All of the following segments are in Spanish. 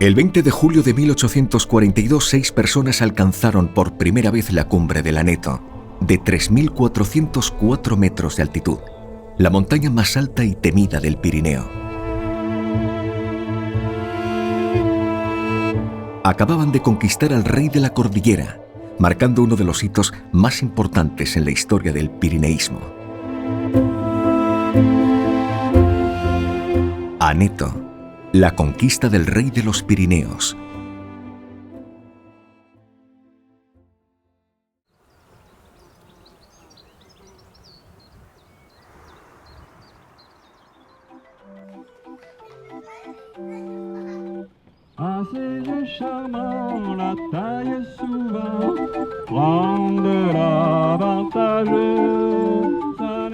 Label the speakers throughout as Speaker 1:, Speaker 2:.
Speaker 1: El 20 de julio de 1842, 6 personas alcanzaron por primera vez la cumbre del Aneto, de 3.404 metros de altitud, la montaña más alta y temida del Pirineo. Acababan de conquistar al rey de la cordillera, marcando uno de los hitos más importantes en la historia del pirineísmo. Aneto, la conquista del rey de los Pirineos.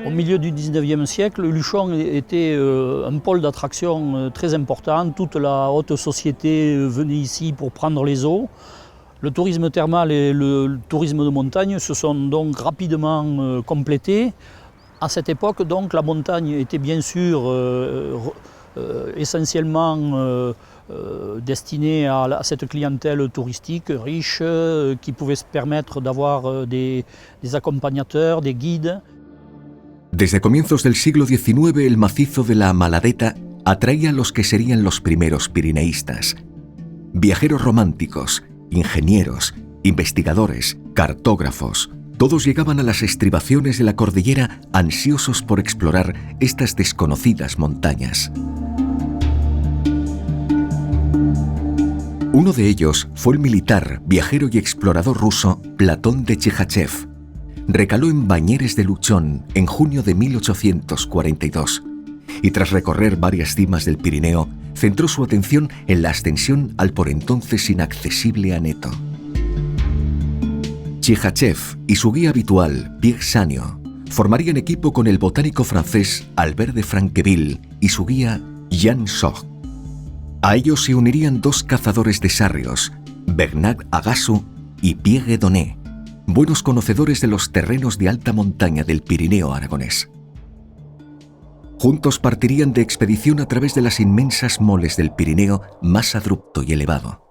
Speaker 2: Au milieu du 19e siècle, Luchon était un pôle d'attraction très important. Toute la haute société venait ici pour prendre les eaux. Le tourisme thermal et le tourisme de montagne se sont donc rapidement complétés. À cette époque, donc, la montagne était bien sûr essentiellement destinée à cette clientèle touristique riche qui pouvait se permettre d'avoir des accompagnateurs, des guides.
Speaker 1: Desde comienzos del siglo XIX, el macizo de la Maladeta atraía a los que serían los primeros pirineístas. Viajeros románticos, ingenieros, investigadores, cartógrafos, todos llegaban a las estribaciones de la cordillera ansiosos por explorar estas desconocidas montañas. Uno de ellos fue el militar, viajero y explorador ruso Platón de Chihachev. Recaló en Bañeres de Luchón en junio de 1842 y tras recorrer varias cimas del Pirineo, centró su atención en la ascensión al por entonces inaccesible Aneto. Chihachev y su guía habitual, Pierre Sanio, formarían equipo con el botánico francés Albert de Franqueville y su guía Jan Soch. A ellos se unirían 2 cazadores de sarrios, Bernard Agassou y Pierre Donnet, buenos conocedores de los terrenos de alta montaña del Pirineo aragonés. Juntos partirían de expedición a través de las inmensas moles del Pirineo más abrupto y elevado.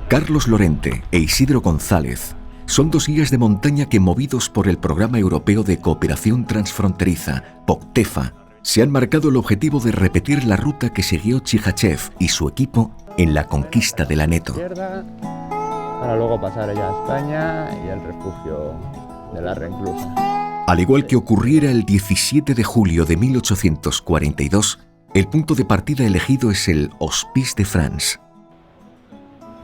Speaker 1: Carlos Lorente e Isidro González son 2 guías de montaña que, movidos por el Programa Europeo de Cooperación Transfronteriza, POCTEFA, se han marcado el objetivo de repetir la ruta que siguió Chihachev y su equipo en la conquista del Aneto.
Speaker 3: Para luego pasar ya a España y el refugio de la Reclusa.
Speaker 1: Al igual que ocurriera el 17 de julio de 1842, el punto de partida elegido es el Hospice de France.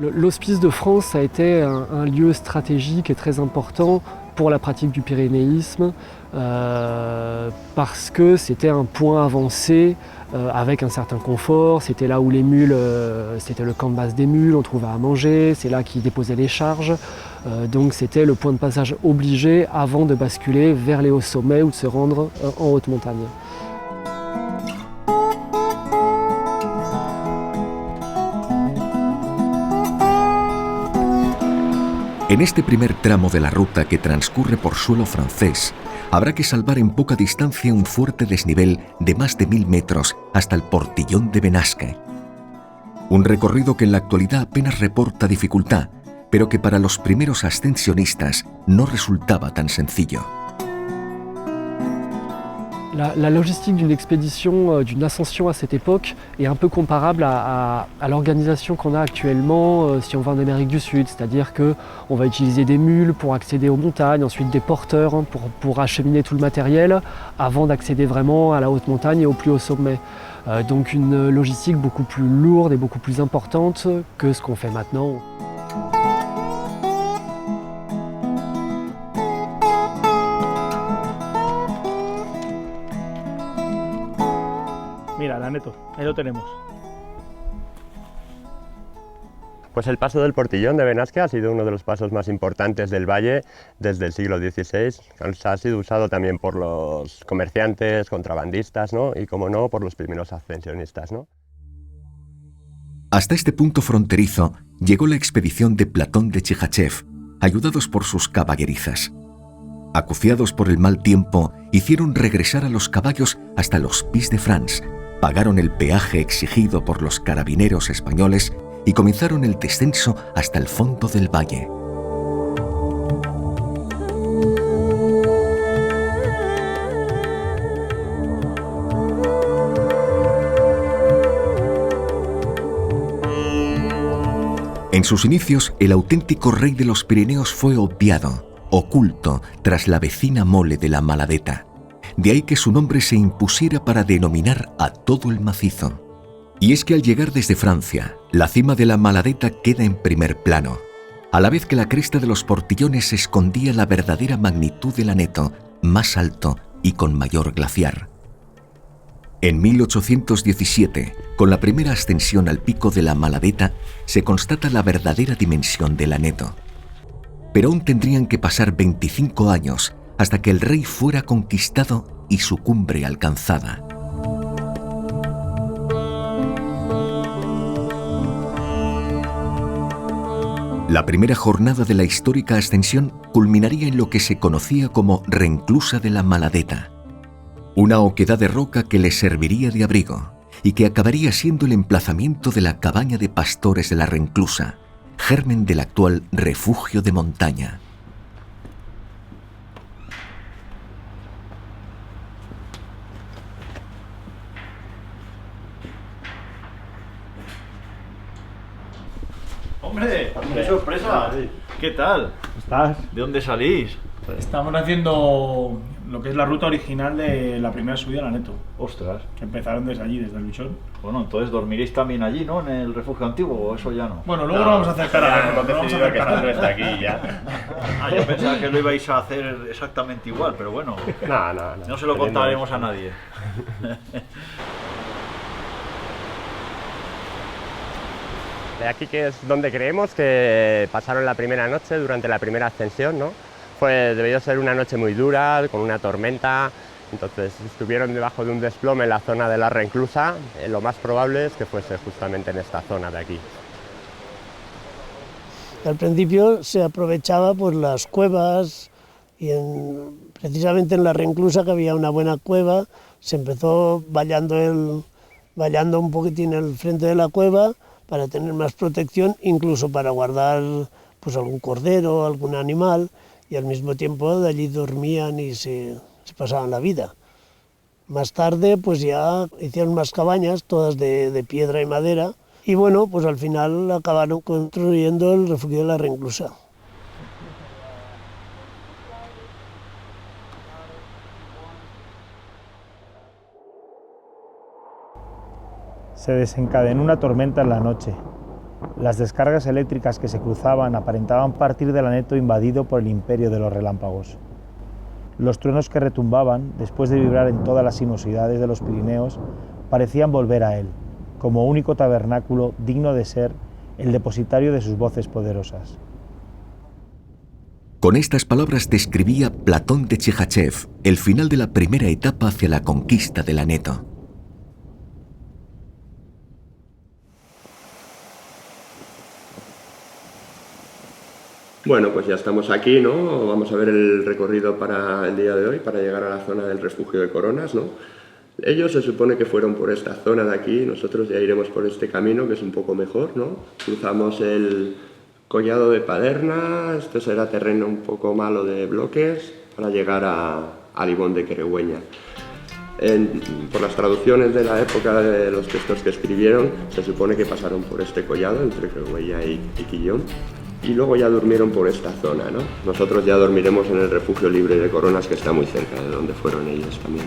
Speaker 4: L'Hospice de France a été un lieu stratégique et très important pour la pratique du pyrénéisme parce que c'était un point avancé avec un certain confort. C'était là où les mules, c'était le camp de base des mules, on trouvait à manger, c'est là qu'ils déposaient les charges. Donc c'était le point de passage obligé avant de basculer vers les hauts sommets ou de se rendre en haute montagne.
Speaker 1: En este primer tramo de la ruta que transcurre por suelo francés, habrá que salvar en poca distancia un fuerte desnivel de más de 1000 metros hasta el Portillón de Benasque. Un recorrido que en la actualidad apenas reporta dificultad, pero que para los primeros ascensionistas no resultaba tan sencillo.
Speaker 4: La logistique d'une expédition, d'une ascension à cette époque est un peu comparable à l'organisation qu'on a actuellement si on va en Amérique du Sud, c'est-à-dire qu'on va utiliser des mules pour accéder aux montagnes, ensuite des porteurs pour acheminer tout le matériel avant d'accéder vraiment à la haute montagne et au plus haut sommet. Donc une logistique beaucoup plus lourde et beaucoup plus importante que ce qu'on fait maintenant.
Speaker 5: Mira, el Aneto, ahí lo tenemos.
Speaker 3: Pues el paso del Portillón de Benasque ha sido uno de los pasos más importantes del valle desde el siglo XVI. Ha sido usado también por los comerciantes, contrabandistas, ¿no? Y, como no, por los primeros ascensionistas, ¿no?
Speaker 1: Hasta este punto fronterizo, llegó la expedición de Platón de Chihachev, ayudados por sus caballerizas. Acuciados por el mal tiempo, hicieron regresar a los caballos hasta los Pis de France, pagaron el peaje exigido por los carabineros españoles y comenzaron el descenso hasta el fondo del valle. En sus inicios, el auténtico rey de los Pirineos fue obviado, oculto tras la vecina mole de la Maladeta. De ahí que su nombre se impusiera para denominar a todo el macizo. Y es que al llegar desde Francia, la cima de la Maladeta queda en primer plano, a la vez que la cresta de los Portillones escondía la verdadera magnitud del Aneto, más alto y con mayor glaciar. En 1817, con la primera ascensión al pico de la Maladeta, se constata la verdadera dimensión del Aneto. Pero aún tendrían que pasar 25 años hasta que el rey fuera conquistado y su cumbre alcanzada. La primera jornada de la histórica ascensión culminaría en lo que se conocía como Renclusa de la Maladeta, una oquedad de roca que les serviría de abrigo y que acabaría siendo el emplazamiento de la cabaña de pastores de la Renclusa, germen del actual refugio de montaña.
Speaker 5: ¡Hombre! ¡Qué sorpresa! ¿Qué tal?
Speaker 6: ¿Estás?
Speaker 5: ¿De dónde salís?
Speaker 6: Estamos haciendo lo que es la ruta original de la primera subida al Aneto,
Speaker 5: ¡Ostras!
Speaker 6: que empezaron desde allí, desde el Luchón.
Speaker 5: Bueno, entonces dormiréis también allí, ¿no? En el refugio antiguo, o eso ya no.
Speaker 6: Bueno, luego nos vamos a acercar a ver.
Speaker 3: aquí ya.
Speaker 5: Ah, yo pensaba que lo ibais a hacer exactamente igual, pero bueno.
Speaker 3: No.
Speaker 5: No se lo contaremos a nadie.
Speaker 3: De aquí que es donde creemos que pasaron la primera noche durante la primera ascensión, ¿no? Debió ser una noche muy dura, con una tormenta, entonces estuvieron debajo de un desplome en la zona de la Renclusa. Lo más probable es que fuese justamente en esta zona de aquí.
Speaker 7: Al principio se aprovechaba pues las cuevas y precisamente en la Renclusa, que había una buena cueva, se empezó vallando un poquitín el frente de la cueva para tener más protección, incluso para guardar pues algún cordero, algún animal, y al mismo tiempo de allí dormían y se pasaban la vida. Más tarde pues ya hicieron más cabañas, todas de piedra y madera, y bueno, pues al final acabaron construyendo el refugio de la Renclusa.
Speaker 6: Se desencadenó una tormenta en la noche. Las descargas eléctricas que se cruzaban aparentaban partir del Aneto invadido por el imperio de los relámpagos. Los truenos que retumbaban, después de vibrar en todas las sinuosidades de los Pirineos, parecían volver a él, como único tabernáculo digno de ser el depositario de sus voces poderosas.
Speaker 1: Con estas palabras describía Platón de Chihachev el final de la primera etapa hacia la conquista del Aneto.
Speaker 3: Bueno, pues ya estamos aquí, ¿no? Vamos a ver el recorrido para el día de hoy, para llegar a la zona del refugio de Coronas, ¿no? Ellos se supone que fueron por esta zona de aquí, nosotros ya iremos por este camino, que es un poco mejor, ¿no? Cruzamos el collado de Paderna, este será terreno un poco malo de bloques, para llegar a Libón de Querigüeña. Por las traducciones de la época de los textos que escribieron, se supone que pasaron por este collado, entre Querigüeña y Quillón, y luego ya durmieron por esta zona, ¿no? Nosotros ya dormiremos en el refugio libre de Coronas, que está muy cerca de donde fueron ellos también.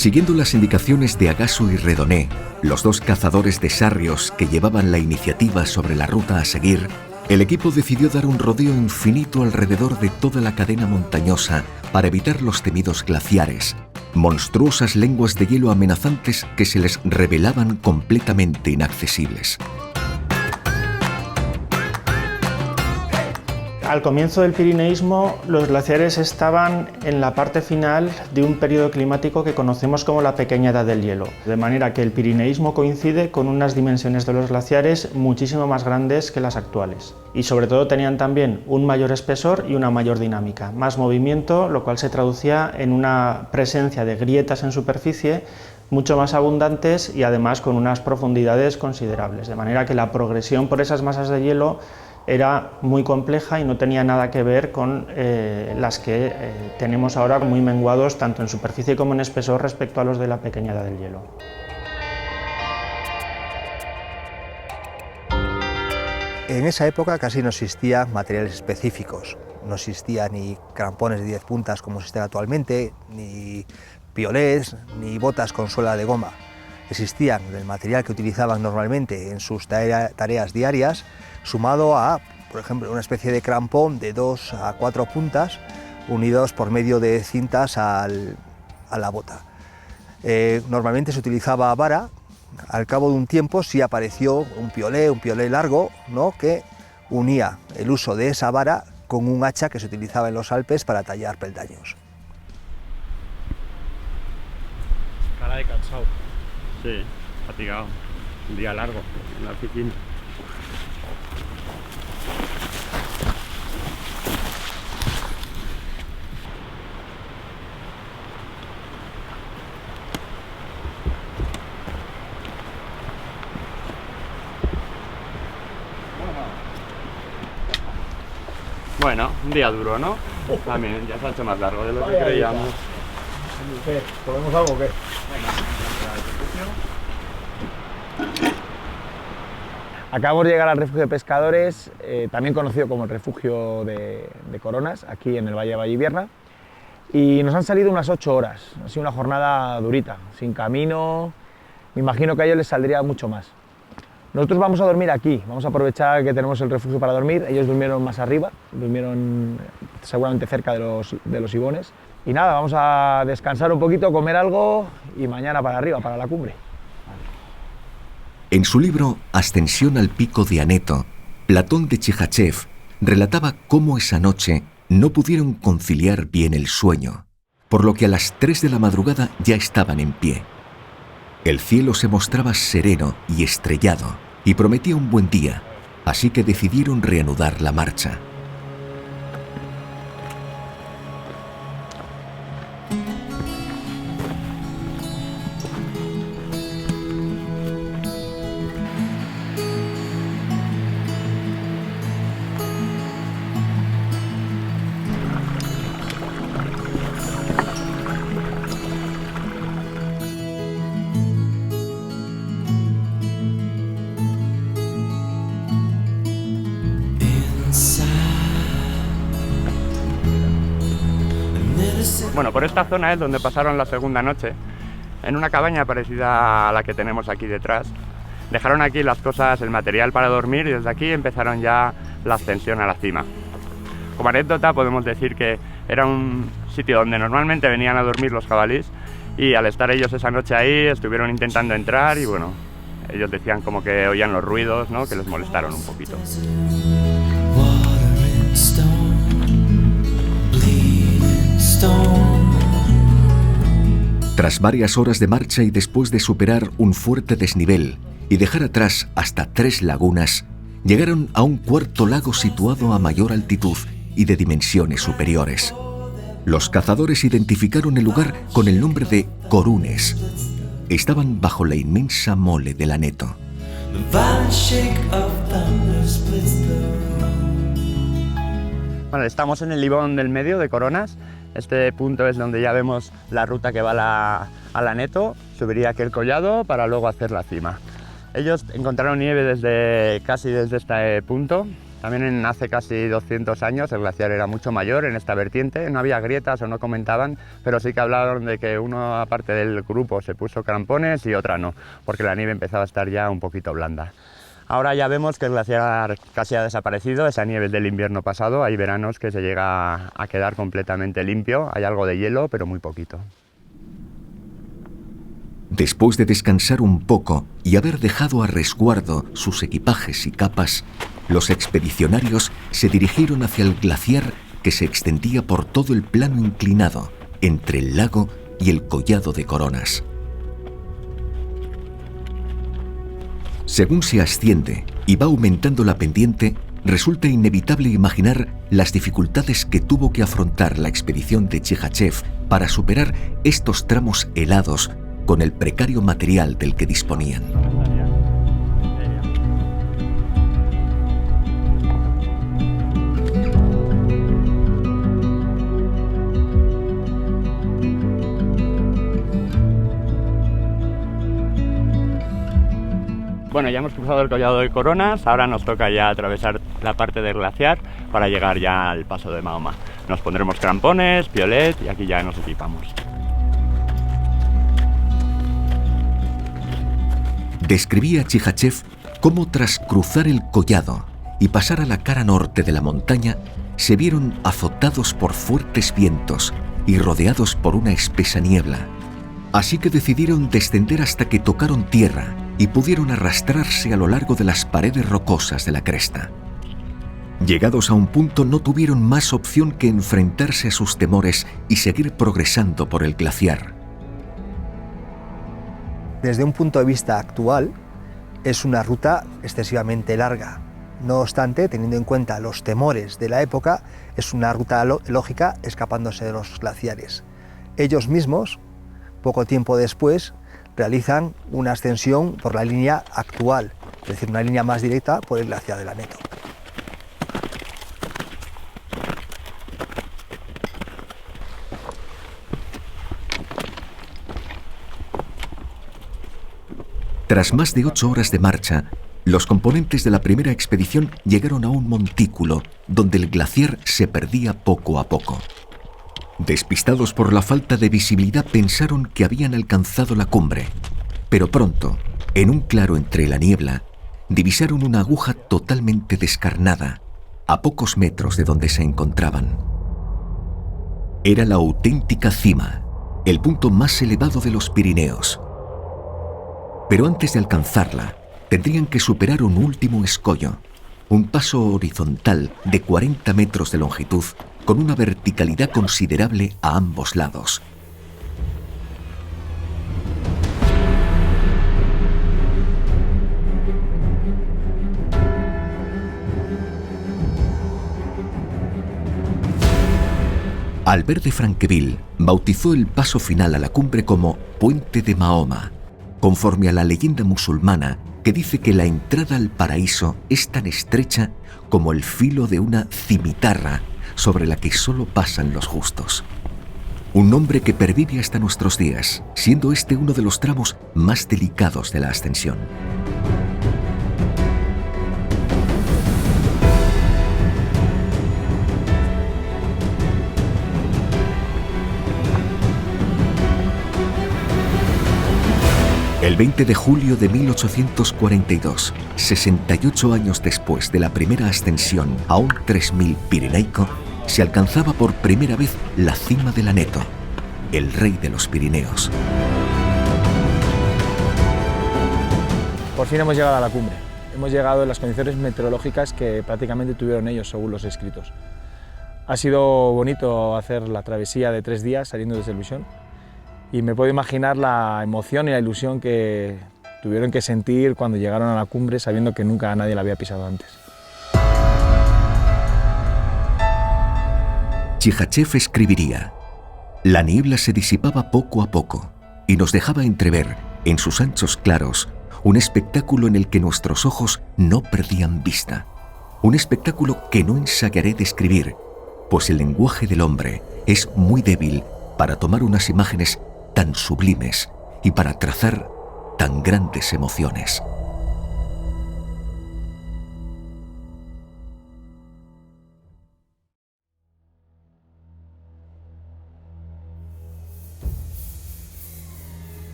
Speaker 1: Siguiendo las indicaciones de Agasso y Redonné, los dos cazadores de sarrios que llevaban la iniciativa sobre la ruta a seguir, el equipo decidió dar un rodeo infinito alrededor de toda la cadena montañosa para evitar los temidos glaciares, monstruosas lenguas de hielo amenazantes que se les revelaban completamente inaccesibles.
Speaker 6: Al comienzo del pirineísmo, los glaciares estaban en la parte final de un periodo climático que conocemos como la pequeña edad del hielo, de manera que el pirineísmo coincide con unas dimensiones de los glaciares muchísimo más grandes que las actuales. Y sobre todo tenían también un mayor espesor y una mayor dinámica, más movimiento, lo cual se traducía en una presencia de grietas en superficie mucho más abundantes y además con unas profundidades considerables, de manera que la progresión por esas masas de hielo era muy compleja y no tenía nada que ver con las que tenemos ahora muy menguados tanto en superficie como en espesor respecto a los de la pequeña edad del hielo.
Speaker 8: En esa época casi no existían materiales específicos, no existían ni crampones de 10 puntas como existen actualmente, ni piolés, ni botas con suela de goma. Existían el material que utilizaban normalmente en sus tareas diarias, sumado a, por ejemplo, una especie de crampón de 2 a 4 puntas unidos por medio de cintas a la bota. Normalmente se utilizaba vara. Al cabo de un tiempo sí apareció un piolé largo, ¿no?, que unía el uso de esa vara con un hacha que se utilizaba en los Alpes para tallar peldaños.
Speaker 9: Cara de cansado.
Speaker 3: Sí, fatigado. Un día largo en la oficina. Bueno, un día duro, ¿no? También, ya se ha hecho más largo de lo que creíamos.
Speaker 5: ¿Comemos algo o qué?
Speaker 9: Acabamos de llegar al refugio de pescadores, también conocido como el refugio de Coronas, aquí en el Valle de Vallivierna, y nos han salido unas 8 horas. Ha sido una jornada durita, sin camino. Me imagino que a ellos les saldría mucho más. Nosotros vamos a dormir aquí, vamos a aprovechar que tenemos el refugio para dormir. Ellos durmieron más arriba, durmieron seguramente cerca de los Ibones. Y nada, vamos a descansar un poquito, comer algo y mañana para arriba, para la cumbre.
Speaker 1: En su libro Ascensión al pico de Aneto, Platón de Chihachev relataba cómo esa noche no pudieron conciliar bien el sueño, por lo que a las 3 de la madrugada ya estaban en pie. El cielo se mostraba sereno y estrellado y prometía un buen día, así que decidieron reanudar la marcha.
Speaker 3: Bueno, por esta zona es donde pasaron la segunda noche, en una cabaña parecida a la que tenemos aquí detrás. Dejaron aquí las cosas, el material para dormir y desde aquí empezaron ya la ascensión a la cima. Como anécdota podemos decir que era un sitio donde normalmente venían a dormir los jabalíes y al estar ellos esa noche ahí estuvieron intentando entrar y bueno, ellos decían como que oían los ruidos, ¿no?, que les molestaron un poquito.
Speaker 1: Tras varias horas de marcha y después de superar un fuerte desnivel y dejar atrás hasta 3 lagunas, llegaron a un cuarto lago situado a mayor altitud y de dimensiones superiores. Los cazadores identificaron el lugar con el nombre de Corunes. Estaban bajo la inmensa mole del Aneto.
Speaker 3: Bueno, estamos en el ibón del medio de Coronas. Este punto es donde ya vemos la ruta que va al Aneto. Subiría aquel collado para luego hacer la cima. Ellos encontraron nieve casi desde este punto También hace casi 200 años el glaciar era mucho mayor en esta vertiente, no había grietas o no comentaban, pero sí que hablaron de que una parte del grupo se puso crampones y otra no, porque la nieve empezaba a estar ya un poquito blanda. Ahora ya vemos que el glaciar casi ha desaparecido, esa nieve es del invierno pasado, hay veranos que se llega a quedar completamente limpio, hay algo de hielo, pero muy poquito.
Speaker 1: Después de descansar un poco y haber dejado a resguardo sus equipajes y capas, los expedicionarios se dirigieron hacia el glaciar que se extendía por todo el plano inclinado entre el lago y el collado de Coronas. Según se asciende y va aumentando la pendiente, resulta inevitable imaginar las dificultades que tuvo que afrontar la expedición de Chihachev para superar estos tramos helados con el precario material del que disponían.
Speaker 3: Bueno, ya hemos cruzado el collado de Coronas, ahora nos toca ya atravesar la parte del glaciar para llegar ya al paso de Mahoma. Nos pondremos crampones, piolet y aquí ya nos equipamos.
Speaker 1: Describía Chihachev cómo tras cruzar el collado y pasar a la cara norte de la montaña, se vieron azotados por fuertes vientos y rodeados por una espesa niebla. Así que decidieron descender hasta que tocaron tierra y pudieron arrastrarse a lo largo de las paredes rocosas de la cresta. Llegados a un punto no tuvieron más opción que enfrentarse a sus temores y seguir progresando por el glaciar.
Speaker 8: Desde un punto de vista actual, es una ruta excesivamente larga. No obstante, teniendo en cuenta los temores de la época, es una ruta lógica escapándose de los glaciares. Ellos mismos, poco tiempo después, realizan una ascensión por la línea actual, es decir, una línea más directa por el glaciar de la Neto.
Speaker 1: Tras más de 8 horas de marcha, los componentes de la primera expedición llegaron a un montículo donde el glaciar se perdía poco a poco. Despistados por la falta de visibilidad, pensaron que habían alcanzado la cumbre, pero pronto, en un claro entre la niebla, divisaron una aguja totalmente descarnada, a pocos metros de donde se encontraban. Era la auténtica cima, el punto más elevado de los Pirineos. Pero antes de alcanzarla, tendrían que superar un último escollo, un paso horizontal de 40 metros de longitud con una verticalidad considerable a ambos lados. Albert de Franqueville bautizó el paso final a la cumbre como Puente de Mahoma, conforme a la leyenda musulmana que dice que la entrada al paraíso es tan estrecha como el filo de una cimitarra sobre la que solo pasan los justos. Un nombre que pervive hasta nuestros días, siendo este uno de los tramos más delicados de la ascensión. El 20 de julio de 1842, 68 años después de la primera ascensión a un 3000 pirenaico, se alcanzaba por primera vez la cima del Aneto, el rey de los Pirineos.
Speaker 9: Por fin hemos llegado a la cumbre. Hemos llegado en las condiciones meteorológicas que prácticamente tuvieron ellos, según los escritos. Ha sido bonito hacer la travesía de 3 días saliendo desde el Luixón. Y me puedo imaginar la emoción y la ilusión que tuvieron que sentir cuando llegaron a la cumbre sabiendo que nunca nadie la había pisado antes.
Speaker 1: Chihachev escribiría: la niebla se disipaba poco a poco y nos dejaba entrever, en sus anchos claros, un espectáculo en el que nuestros ojos no perdían vista. Un espectáculo que no ensayaré describir, pues el lenguaje del hombre es muy débil para tomar unas imágenes tan sublimes y para trazar tan grandes emociones.